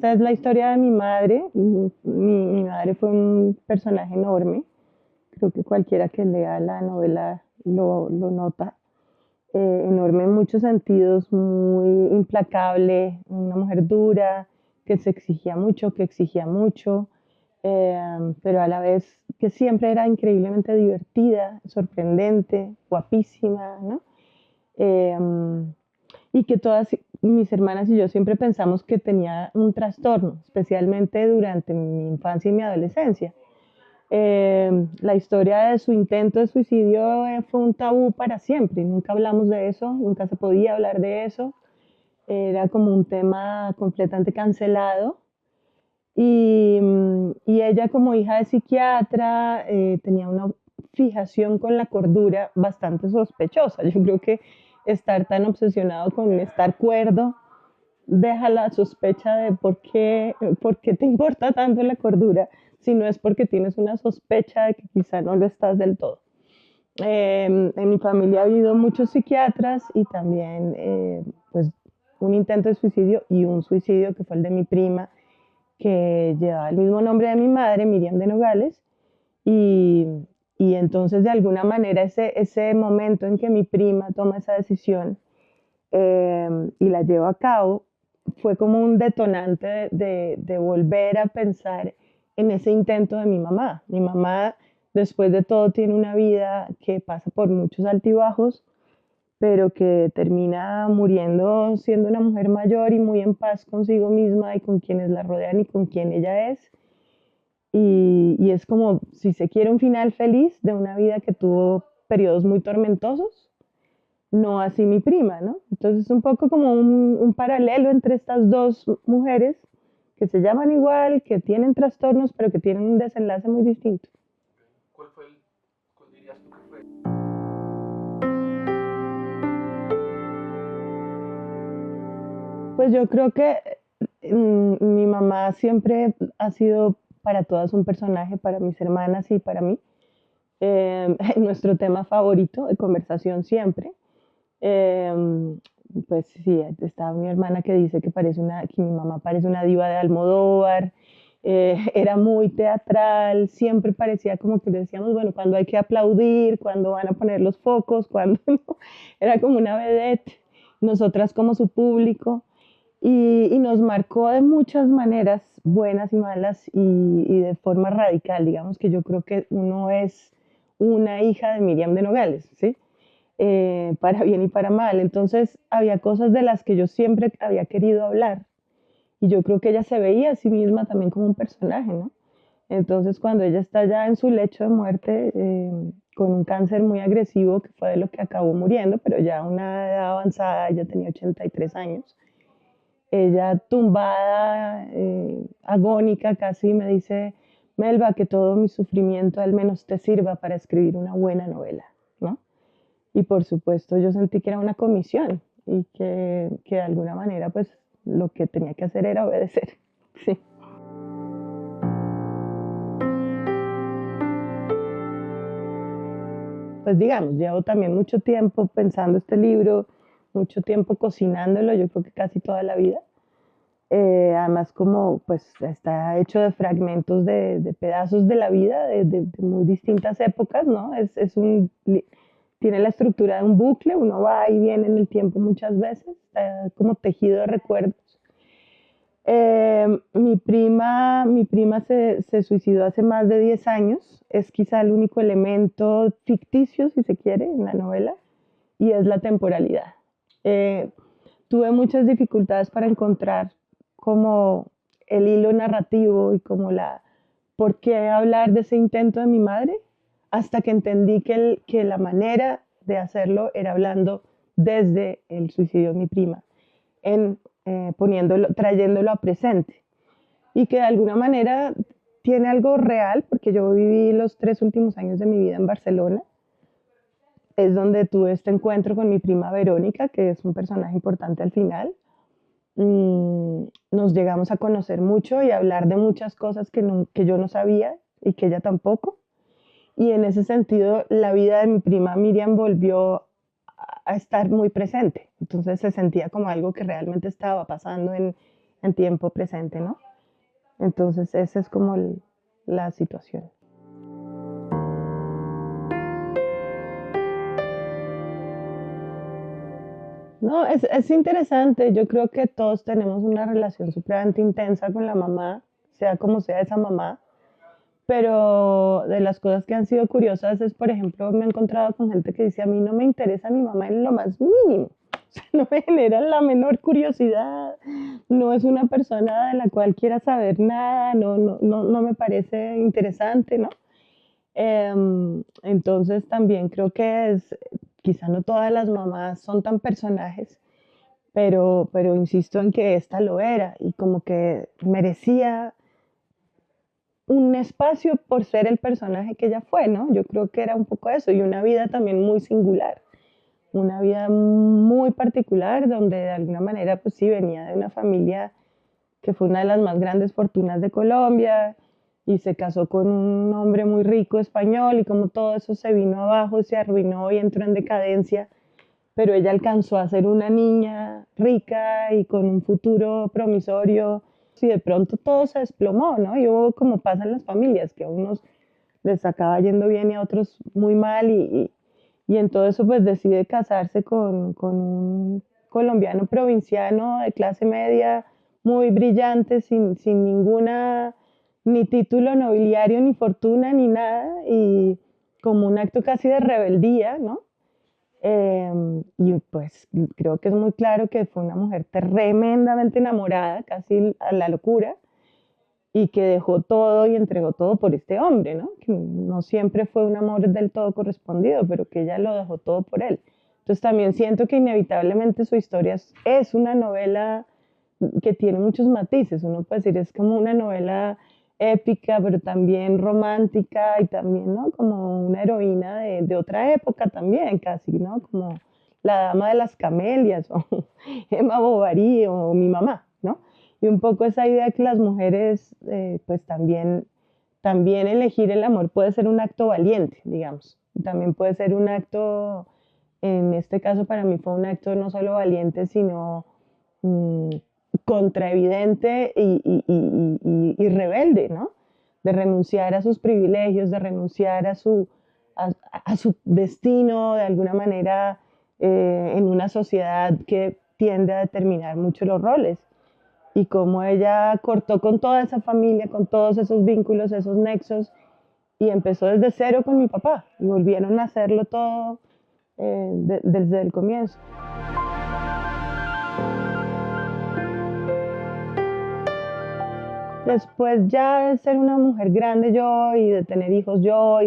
esta es la historia de mi madre. Mi madre fue un personaje enorme. Creo que cualquiera que lea la novela lo nota. Enorme en muchos sentidos, muy implacable, una mujer dura, que se exigía mucho, que exigía mucho, pero a la vez que siempre era increíblemente divertida, sorprendente, guapísima, ¿no? Eh, y que todas mis hermanas y yo siempre pensamos que tenía un trastorno, especialmente durante mi infancia y mi adolescencia. La historia de su intento de suicidio fue un tabú para siempre, nunca hablamos de eso, nunca se podía hablar de eso, era como un tema completamente cancelado. Y ella como hija de psiquiatra tenía una fijación con la cordura bastante sospechosa. Yo creo que estar tan obsesionado con estar cuerdo deja la sospecha de por qué te importa tanto la cordura, si no es porque tienes una sospecha de que quizá no lo estás del todo. En mi familia ha habido muchos psiquiatras y también pues, un intento de suicidio y un suicidio que fue el de mi prima, que llevaba el mismo nombre de mi madre, Miriam de Nogales, y, y entonces de alguna manera ese momento en que mi prima toma esa decisión y la lleva a cabo, fue como un detonante de volver a pensar en ese intento de mi mamá. Mi mamá, después de todo, tiene una vida que pasa por muchos altibajos, pero que termina muriendo siendo una mujer mayor y muy en paz consigo misma y con quienes la rodean y con quien ella es. Y es como, si se quiere, un final feliz de una vida que tuvo periodos muy tormentosos, no así mi prima, ¿no? Entonces es un poco como un paralelo entre estas dos mujeres que se llaman igual, que tienen trastornos, pero que tienen un desenlace muy distinto. ¿Cuál dirías tú que fue? Pues yo creo que mi mamá siempre ha sido para todas un personaje, para mis hermanas y para mí. Nuestro tema favorito de conversación siempre. Eh, pues sí, está mi hermana que dice que mi mamá parece una diva de Almodóvar. Era muy teatral, siempre parecía como que le decíamos, bueno, cuando hay que aplaudir, cuando van a poner los focos, cuando no. Era como una vedette, nosotras como su público. Y nos marcó de muchas maneras, buenas y malas, y de forma radical. Digamos que yo creo que uno es una hija de Miriam de Nogales, ¿sí? Para bien y para mal. Entonces había cosas de las que yo siempre había querido hablar. Y yo creo que ella se veía a sí misma también como un personaje, ¿no? Entonces cuando ella está ya en su lecho de muerte, con un cáncer muy agresivo, que fue de lo que acabó muriendo, pero ya a una edad avanzada, ella tenía 83 años, ella tumbada, agónica casi, me dice, Melba, que todo mi sufrimiento al menos te sirva para escribir una buena novela, ¿no? Y por supuesto yo sentí que era una comisión y que de alguna manera pues lo que tenía que hacer era obedecer. Sí. Pues digamos, llevo también mucho tiempo pensando este libro, mucho tiempo cocinándolo, yo creo que casi toda la vida. Además como pues está hecho de fragmentos de pedazos de la vida de muy distintas épocas, ¿no? Tiene la estructura de un bucle, uno va y viene en el tiempo muchas veces, está como tejido de recuerdos. Mi prima se suicidó hace más de 10 años, es quizá el único elemento ficticio, si se quiere, en la novela, y es la temporalidad. Eh, Tuve muchas dificultades para encontrar como el hilo narrativo y como por qué hablar de ese intento de mi madre, hasta que entendí que la manera de hacerlo era hablando desde el suicidio de mi prima, trayéndolo a presente y que de alguna manera tiene algo real, porque yo viví los 3 últimos años de mi vida en Barcelona, es donde tuve este encuentro con mi prima Verónica, que es un personaje importante al final. Nos llegamos a conocer mucho y a hablar de muchas cosas que yo no sabía y que ella tampoco. Y en ese sentido, la vida de mi prima Miriam volvió a estar muy presente. Entonces se sentía como algo que realmente estaba pasando en tiempo presente, ¿no? Entonces, esa es como la situación. No, es interesante. Yo creo que todos tenemos una relación supremamente intensa con la mamá, sea como sea esa mamá. Pero de las cosas que han sido curiosas es, por ejemplo, me he encontrado con gente que dice, a mí no me interesa mi mamá en lo más mínimo. O sea, no me genera la menor curiosidad, no es una persona de la cual quiera saber nada, no me parece interesante, ¿no? Entonces también creo que quizá no todas las mamás son tan personajes, pero insisto en que esta lo era y como que merecía un espacio por ser el personaje que ella fue, ¿no? Yo creo que era un poco eso y una vida también muy singular, una vida muy particular donde de alguna manera pues sí venía de una familia que fue una de las más grandes fortunas de Colombia y se casó con un hombre muy rico español y como todo eso se vino abajo, se arruinó y entró en decadencia, pero ella alcanzó a ser una niña rica y con un futuro promisorio y de pronto todo se desplomó, ¿no? Y hubo como pasa en las familias, que a unos les acaba yendo bien y a otros muy mal y en todo eso pues decide casarse con un colombiano provinciano de clase media muy brillante, sin ninguna, ni título nobiliario, ni fortuna, ni nada, y como un acto casi de rebeldía, ¿no? Y pues creo que es muy claro que fue una mujer tremendamente enamorada, casi a la locura, y que dejó todo y entregó todo por este hombre, ¿no? Que no siempre fue un amor del todo correspondido, pero que ella lo dejó todo por él. Entonces también siento que inevitablemente su historia es una novela que tiene muchos matices. Uno puede decir, es como una novela épica, pero también romántica y también, ¿no? Como una heroína de otra época también, casi, ¿no? Como la dama de las camelias o Emma Bovary o mi mamá, ¿no? Y un poco esa idea que las mujeres, pues también elegir el amor puede ser un acto valiente, digamos. También puede ser un acto, en este caso para mí fue un acto no solo valiente, sino mm, contraevidente y rebelde, ¿no? De renunciar a sus privilegios, de renunciar a su destino, de alguna manera, en una sociedad que tiende a determinar mucho los roles. Y cómo ella cortó con toda esa familia, con todos esos vínculos, esos nexos, y empezó desde cero con mi papá. Y volvieron a hacerlo todo desde el comienzo. Después ya de ser una mujer grande yo y de tener hijos yo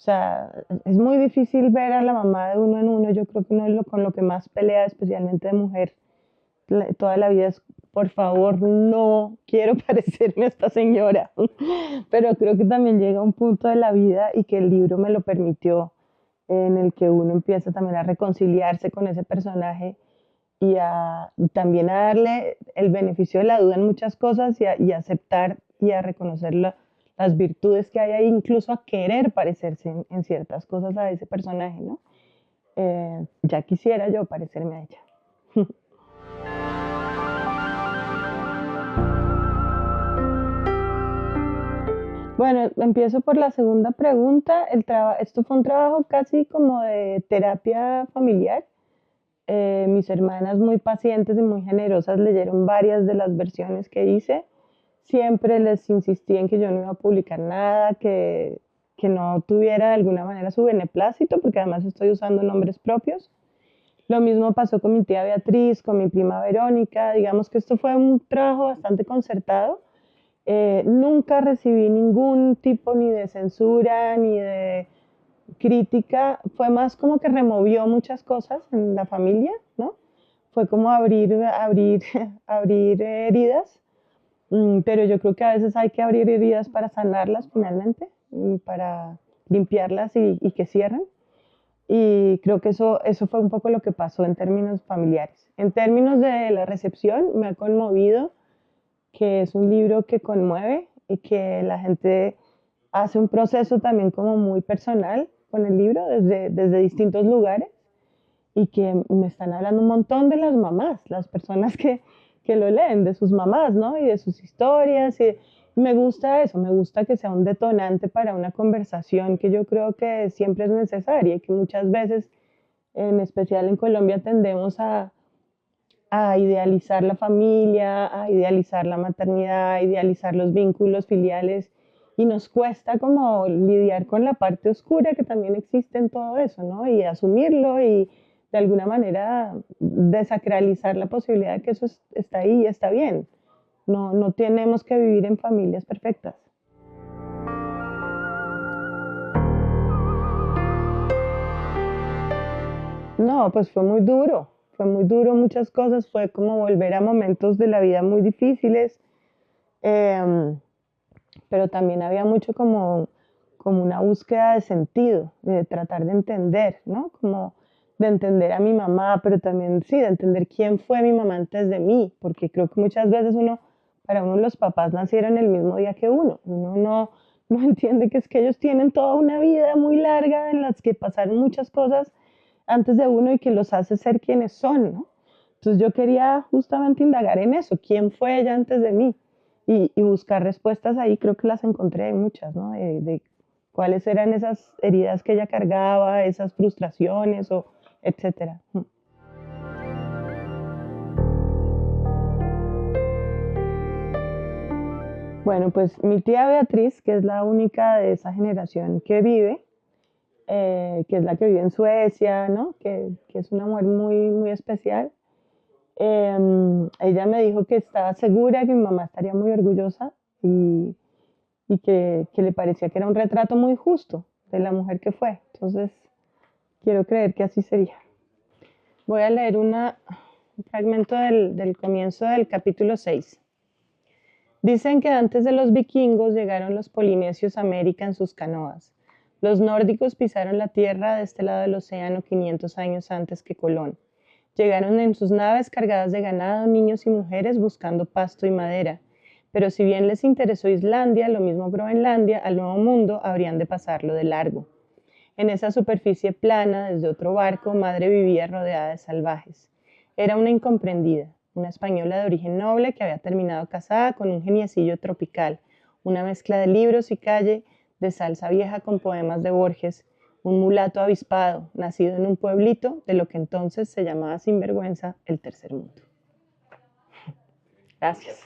o sea, es muy difícil ver a la mamá de uno en uno. Yo creo que uno es con lo que más pelea, especialmente de mujer, toda la vida es, por favor, no quiero parecerme a esta señora. Pero creo que también llega un punto de la vida y que el libro me lo permitió, en el que uno empieza también a reconciliarse con ese personaje y también a darle el beneficio de la duda en muchas cosas y a aceptar y a reconocer las virtudes que hay ahí, incluso a querer parecerse en ciertas cosas a ese personaje, ¿no? Ya quisiera yo parecerme a ella. Bueno, empiezo por la segunda pregunta. Esto fue un trabajo casi como de terapia familiar. Mis hermanas muy pacientes y muy generosas leyeron varias de las versiones que hice. Siempre les insistí en que yo no iba a publicar nada, que no tuviera de alguna manera su beneplácito, porque además estoy usando nombres propios. Lo mismo pasó con mi tía Beatriz, con mi prima Verónica. Digamos que esto fue un trabajo bastante concertado. Nunca recibí ningún tipo ni de censura ni de crítica. Fue más como que removió muchas cosas en la familia, ¿no? Fue como abrir heridas, pero yo creo que a veces hay que abrir heridas para sanarlas finalmente, para limpiarlas y que cierren. Y creo que eso fue un poco lo que pasó en términos familiares. En términos de la recepción, me ha conmovido que es un libro que conmueve y que la gente hace un proceso también como muy personal con el libro desde distintos lugares y que me están hablando un montón de las mamás, las personas que lo leen de sus mamás, ¿no? Y de sus historias. Y me gusta eso, me gusta que sea un detonante para una conversación que yo creo que siempre es necesaria y que muchas veces, en especial en Colombia, tendemos a idealizar la familia, a idealizar la maternidad, a idealizar los vínculos filiales y nos cuesta como lidiar con la parte oscura que también existe en todo eso, ¿no? Y asumirlo y de alguna manera desacralizar la posibilidad de que eso está ahí y está bien. No, no tenemos que vivir en familias perfectas. No, pues fue muy duro muchas cosas, fue como volver a momentos de la vida muy difíciles, em, pero también había mucho como una búsqueda de sentido, de tratar de entender, ¿no? Como de entender a mi mamá, pero también sí, de entender quién fue mi mamá antes de mí, porque creo que muchas veces para uno los papás nacieron el mismo día que uno no entiende que es que ellos tienen toda una vida muy larga en las que pasaron muchas cosas antes de uno y que los hace ser quienes son, ¿no? Entonces yo quería justamente indagar en eso, quién fue ella antes de mí y buscar respuestas ahí, creo que las encontré muchas, ¿no? De cuáles eran esas heridas que ella cargaba, esas frustraciones o etcétera. Bueno, pues mi tía Beatriz, que es la única de esa generación que vive, que es la que vive en Suecia, ¿no? Que es una mujer muy, muy especial. Ella me dijo que estaba segura que mi mamá estaría muy orgullosa y que le parecía que era un retrato muy justo de la mujer que fue. Entonces, quiero creer que así sería. Voy a leer un fragmento del comienzo del capítulo 6. Dicen que antes de los vikingos llegaron los polinesios a América en sus canoas. Los nórdicos pisaron la tierra de este lado del océano 500 años antes que Colón. Llegaron en sus naves cargadas de ganado, niños y mujeres buscando pasto y madera. Pero si bien les interesó Islandia, lo mismo Groenlandia, al Nuevo Mundo habrían de pasarlo de largo. En esa superficie plana, desde otro barco, madre vivía rodeada de salvajes. Era una incomprendida, una española de origen noble que había terminado casada con un geniecillo tropical, una mezcla de libros y calle, de salsa vieja con poemas de Borges, un mulato avispado, nacido en un pueblito de lo que entonces se llamaba sinvergüenza el tercer mundo. Gracias.